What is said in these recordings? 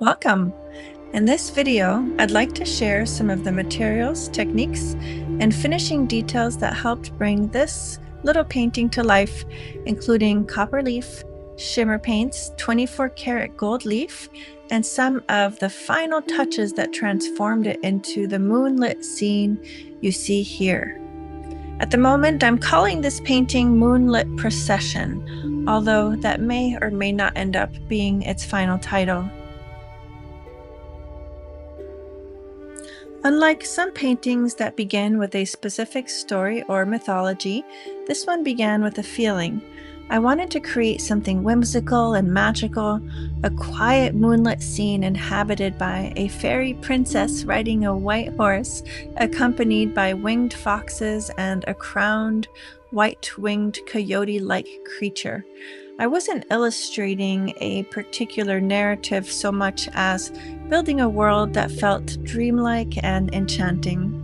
Welcome! In this video, I'd like to share some of the materials, techniques, and finishing details that helped bring this little painting to life, including copper leaf, shimmer paints, 24-karat gold leaf, and some of the final touches that transformed it into the moonlit scene you see here. At the moment, I'm calling this painting Moonlit Procession, although that may or may not end up being its final title. Unlike some paintings that begin with a specific story or mythology, this one began with a feeling. I wanted to create something whimsical and magical, a quiet moonlit scene inhabited by a fairy princess riding a white horse, accompanied by winged foxes and a crowned, white-winged coyote-like creature. I wasn't illustrating a particular narrative so much as building a world that felt dreamlike and enchanting.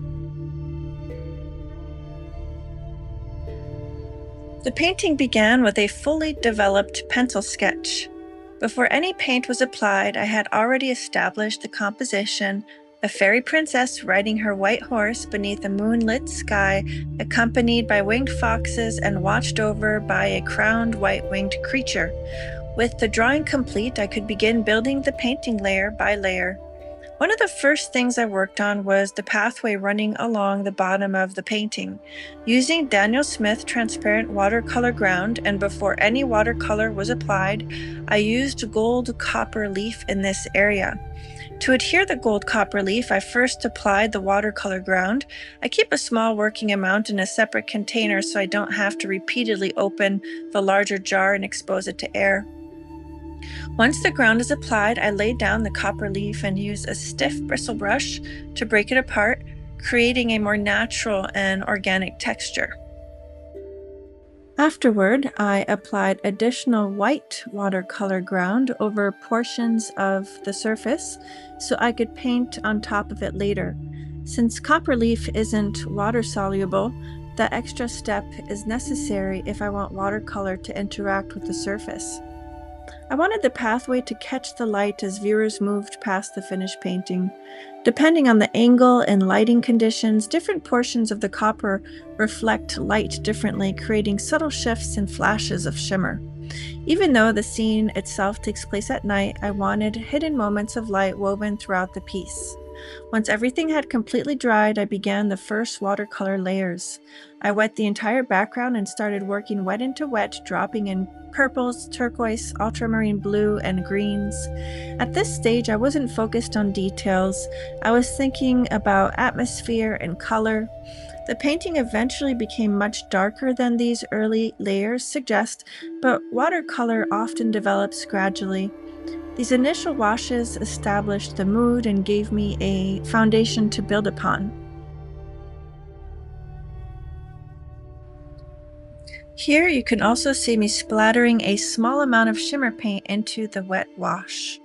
The painting began with a fully developed pencil sketch. Before any paint was applied, I had already established the composition: a fairy princess riding her white horse beneath a moonlit sky, accompanied by winged foxes and watched over by a crowned white-winged creature. With the drawing complete, I could begin building the painting layer by layer. One of the first things I worked on was the pathway running along the bottom of the painting. Using Daniel Smith transparent watercolor ground, and before any watercolor was applied, I used gold copper leaf in this area. To adhere the gold copper leaf, I first applied the watercolor ground. I keep a small working amount in a separate container so I don't have to repeatedly open the larger jar and expose it to air. Once the ground is applied, I lay down the copper leaf and use a stiff bristle brush to break it apart, creating a more natural and organic texture. Afterward, I applied additional white watercolor ground over portions of the surface so I could paint on top of it later. Since copper leaf isn't water soluble, that extra step is necessary if I want watercolor to interact with the surface. I wanted the pathway to catch the light as viewers moved past the finished painting. Depending on the angle and lighting conditions, different portions of the copper reflect light differently, creating subtle shifts and flashes of shimmer. Even though the scene itself takes place at night, I wanted hidden moments of light woven throughout the piece. Once everything had completely dried, I began the first watercolor layers. I wet the entire background and started working wet into wet, dropping in purples, turquoise, ultramarine blue, and greens. At this stage, I wasn't focused on details. I was thinking about atmosphere and color. The painting eventually became much darker than these early layers suggest, but watercolor often develops gradually. These initial washes established the mood and gave me a foundation to build upon. Here you can also see me splattering a small amount of shimmer paint into the wet wash.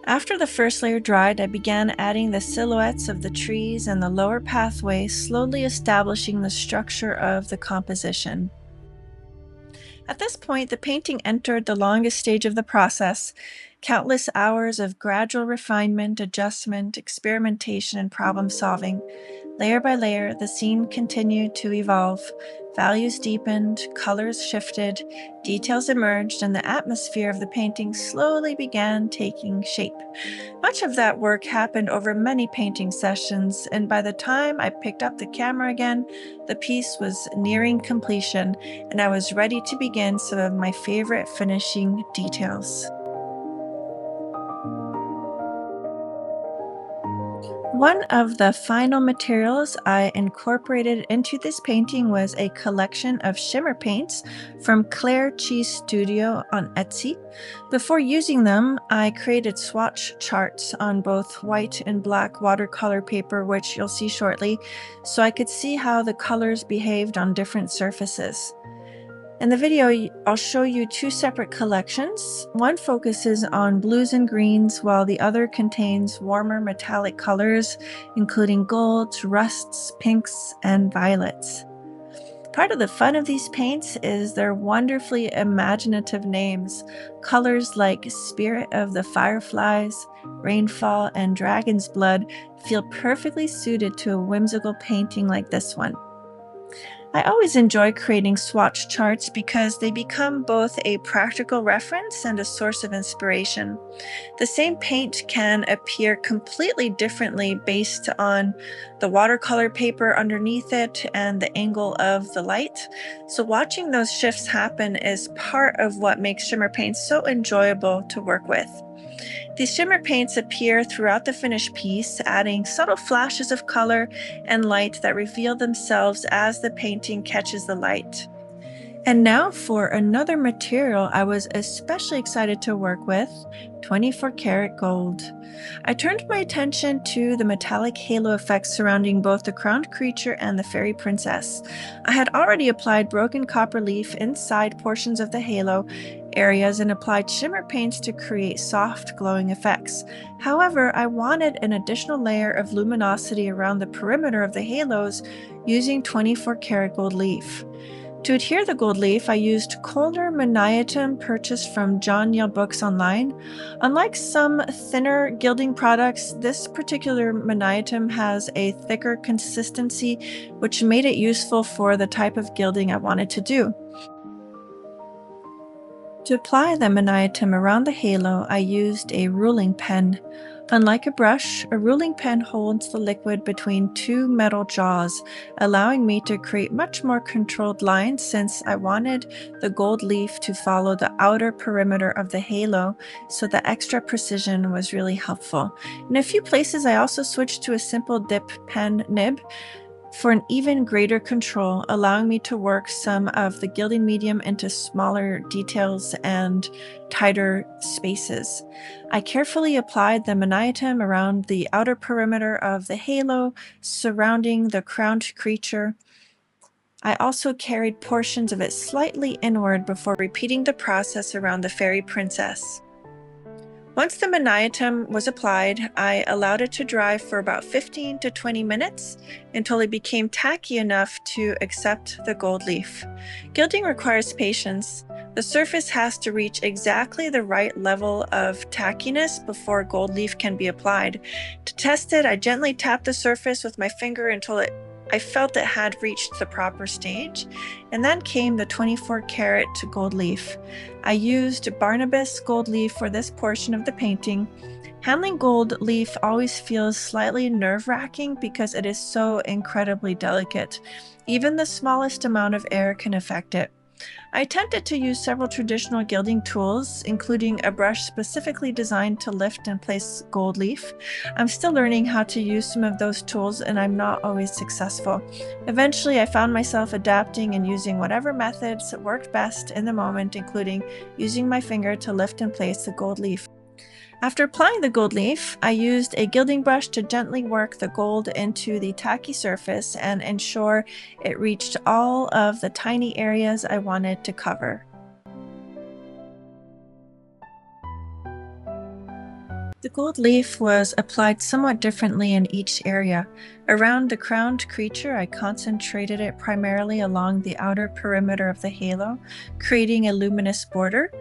After the first layer dried, I began adding the silhouettes of the trees and the lower pathway, slowly establishing the structure of the composition. At this point, the painting entered the longest stage of the process: countless hours of gradual refinement, adjustment, experimentation, and problem solving. Layer by layer, the scene continued to evolve. Values deepened, colors shifted, details emerged, and the atmosphere of the painting slowly began taking shape. Much of that work happened over many painting sessions, and by the time I picked up the camera again, the piece was nearing completion, and I was ready to begin some of my favorite finishing details. One of the final materials I incorporated into this painting was a collection of shimmer paints from Claire Cheese Studio on Etsy. Before using them, I created swatch charts on both white and black watercolor paper, which you'll see shortly, so I could see how the colors behaved on different surfaces. In the video, I'll show you two separate collections. One focuses on blues and greens, while the other contains warmer metallic colors, including golds, rusts, pinks, and violets. Part of the fun of these paints is their wonderfully imaginative names. Colors like Spirit of the Fireflies, Rainfall, and Dragon's Blood feel perfectly suited to a whimsical painting like this one. I always enjoy creating swatch charts because they become both a practical reference and a source of inspiration. The same paint can appear completely differently based on the watercolor paper underneath it and the angle of the light. So watching those shifts happen is part of what makes shimmer paints so enjoyable to work with. These shimmer paints appear throughout the finished piece, adding subtle flashes of color and light that reveal themselves as the painting catches the light. And now for another material I was especially excited to work with, 24 karat gold. I turned my attention to the metallic halo effects surrounding both the crowned creature and the fairy princess. I had already applied broken copper leaf inside portions of the halo areas and applied shimmer paints to create soft glowing effects. However, I wanted an additional layer of luminosity around the perimeter of the halos using 24 karat gold leaf. To adhere the gold leaf, I used Kolner Miniatum purchased from John Neal Books online. Unlike some thinner gilding products, this particular Miniatum has a thicker consistency, which made it useful for the type of gilding I wanted to do. To apply the Miniatum around the halo, I used a ruling pen. Unlike a brush, a ruling pen holds the liquid between two metal jaws, allowing me to create much more controlled lines since I wanted the gold leaf to follow the outer perimeter of the halo, so the extra precision was really helpful. In a few places, I also switched to a simple dip pen nib for an even greater control, allowing me to work some of the gilding medium into smaller details and tighter spaces. I carefully applied the Miniatum around the outer perimeter of the halo surrounding the crowned creature. I also carried portions of it slightly inward before repeating the process around the fairy princess. Once the Miniatum was applied, I allowed it to dry for about 15 to 20 minutes until it became tacky enough to accept the gold leaf. Gilding requires patience. The surface has to reach exactly the right level of tackiness before gold leaf can be applied. To test it, I gently tapped the surface with my finger until I felt it had reached the proper stage, and then came the 24 karat gold leaf. I used Barnabas Gold leaf for this portion of the painting. Handling gold leaf always feels slightly nerve-wracking because it is so incredibly delicate. Even the smallest amount of air can affect it. I attempted to use several traditional gilding tools, including a brush specifically designed to lift and place gold leaf. I'm still learning how to use some of those tools, and I'm not always successful. Eventually, I found myself adapting and using whatever methods worked best in the moment, including using my finger to lift and place the gold leaf. After applying the gold leaf, I used a gilding brush to gently work the gold into the tacky surface and ensure it reached all of the tiny areas I wanted to cover. The gold leaf was applied somewhat differently in each area. Around the crowned creature, I concentrated it primarily along the outer perimeter of the halo, creating a luminous border.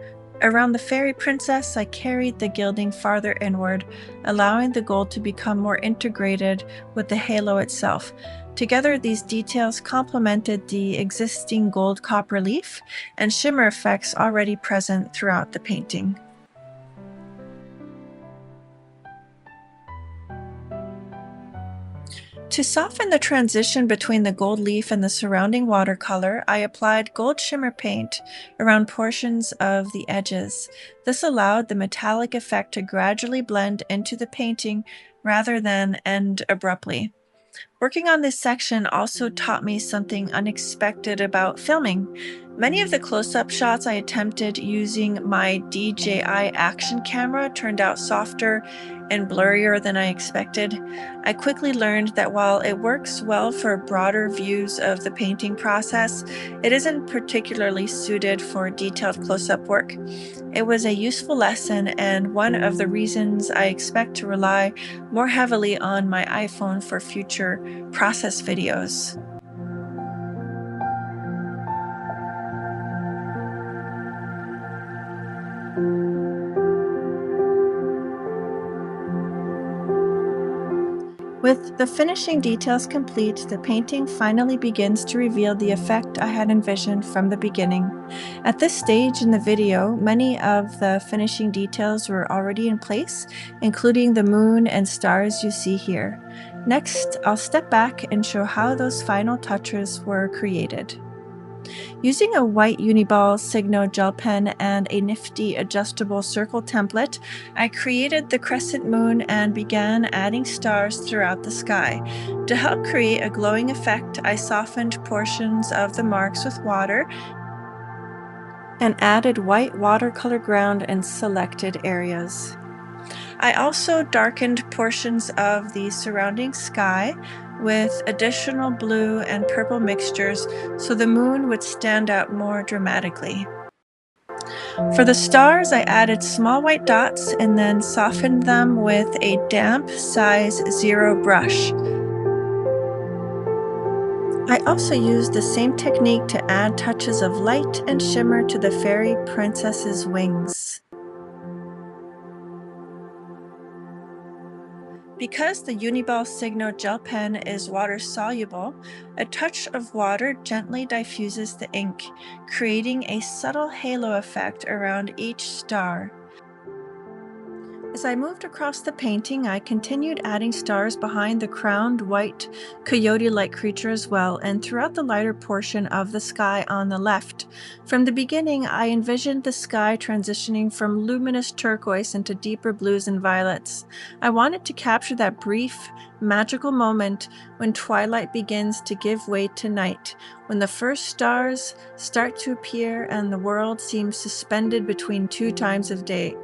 Around the fairy princess, I carried the gilding farther inward, allowing the gold to become more integrated with the halo itself. Together, these details complemented the existing gold copper leaf and shimmer effects already present throughout the painting. To soften the transition between the gold leaf and the surrounding watercolor, I applied gold shimmer paint around portions of the edges. This allowed the metallic effect to gradually blend into the painting rather than end abruptly. Working on this section also taught me something unexpected about filming. Many of the close-up shots I attempted using my DJI action camera turned out softer and blurrier than I expected. I quickly learned that while it works well for broader views of the painting process, it isn't particularly suited for detailed close-up work. It was a useful lesson and one of the reasons I expect to rely more heavily on my iPhone for future process videos. With the finishing details complete, the painting finally begins to reveal the effect I had envisioned from the beginning. At this stage in the video, many of the finishing details were already in place, including the moon and stars you see here. Next, I'll step back and show how those final touches were created. Using a white Uni-ball Signo gel pen and a nifty adjustable circle template, I created the crescent moon and began adding stars throughout the sky. To help create a glowing effect, I softened portions of the marks with water and added white watercolor ground in selected areas. I also darkened portions of the surrounding sky with additional blue and purple mixtures so the moon would stand out more dramatically. For the stars, I added small white dots and then softened them with a damp size 0 brush. I also used the same technique to add touches of light and shimmer to the fairy princess's wings. Because the Uni-ball Signo gel pen is water-soluble, a touch of water gently diffuses the ink, creating a subtle halo effect around each star. As I moved across the painting, I continued adding stars behind the crowned white coyote-like creature as well, and throughout the lighter portion of the sky on the left. From the beginning, I envisioned the sky transitioning from luminous turquoise into deeper blues and violets. I wanted to capture that brief, magical moment when twilight begins to give way to night, when the first stars start to appear and the world seems suspended between two times of day.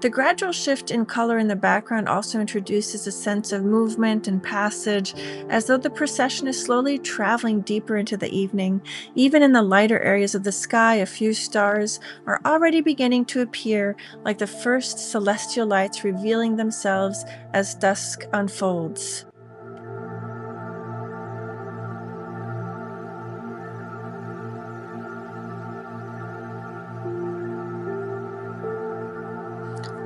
The gradual shift in color in the background also introduces a sense of movement and passage, as though the procession is slowly traveling deeper into the evening. Even in the lighter areas of the sky, a few stars are already beginning to appear, like the first celestial lights revealing themselves as dusk unfolds.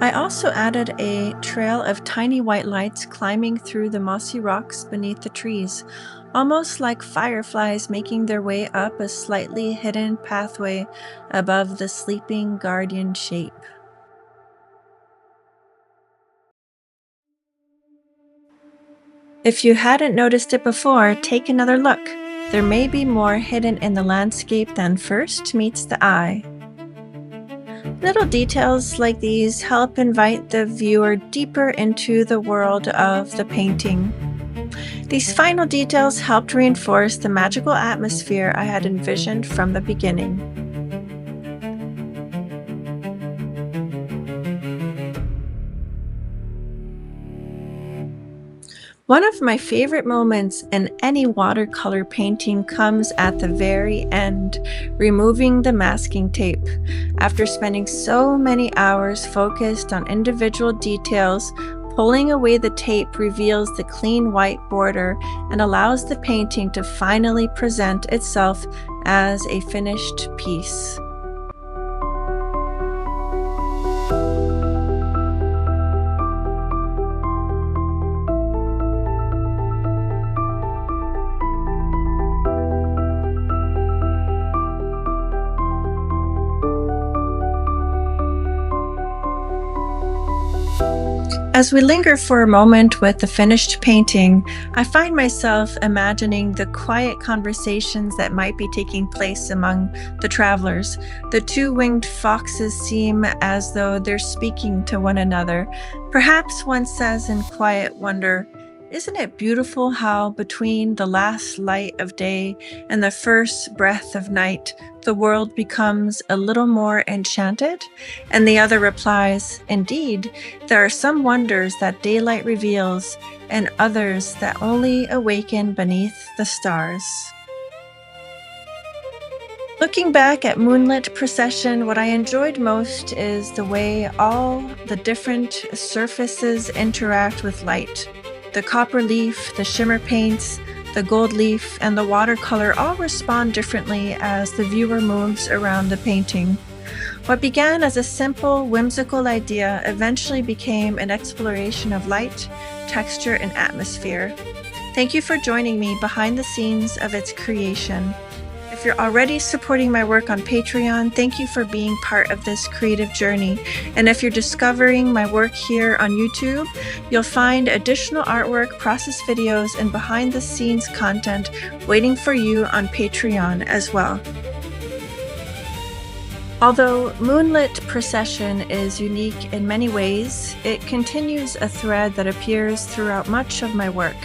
I also added a trail of tiny white lights climbing through the mossy rocks beneath the trees, almost like fireflies making their way up a slightly hidden pathway above the sleeping guardian shape. If you hadn't noticed it before, take another look. There may be more hidden in the landscape than first meets the eye. Little details like these help invite the viewer deeper into the world of the painting. These final details helped reinforce the magical atmosphere I had envisioned from the beginning. One of my favorite moments in any watercolor painting comes at the very end, removing the masking tape. After spending so many hours focused on individual details, pulling away the tape reveals the clean white border and allows the painting to finally present itself as a finished piece. As we linger for a moment with the finished painting, I find myself imagining the quiet conversations that might be taking place among the travelers. The two winged foxes seem as though they're speaking to one another. Perhaps one says in quiet wonder, "Isn't it beautiful how between the last light of day and the first breath of night, the world becomes a little more enchanted?" And the other replies, "Indeed, there are some wonders that daylight reveals, and others that only awaken beneath the stars." Looking back at Moonlit Procession, what I enjoyed most is the way all the different surfaces interact with light. The copper leaf, the shimmer paints, the gold leaf, and the watercolor all respond differently as the viewer moves around the painting. What began as a simple, whimsical idea eventually became an exploration of light, texture, and atmosphere. Thank you for joining me behind the scenes of its creation. If you're already supporting my work on Patreon, thank you for being part of this creative journey. And if you're discovering my work here on YouTube, you'll find additional artwork, process videos, and behind-the-scenes content waiting for you on Patreon as well. Although Moonlit Procession is unique in many ways, it continues a thread that appears throughout much of my work.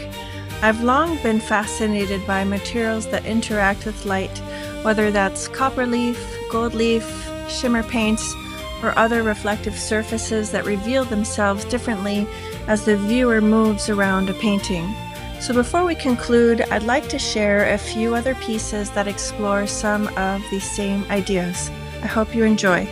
I've long been fascinated by materials that interact with light, whether that's copper leaf, gold leaf, shimmer paints, or other reflective surfaces that reveal themselves differently as the viewer moves around a painting. So before we conclude, I'd like to share a few other pieces that explore some of these same ideas. I hope you enjoy.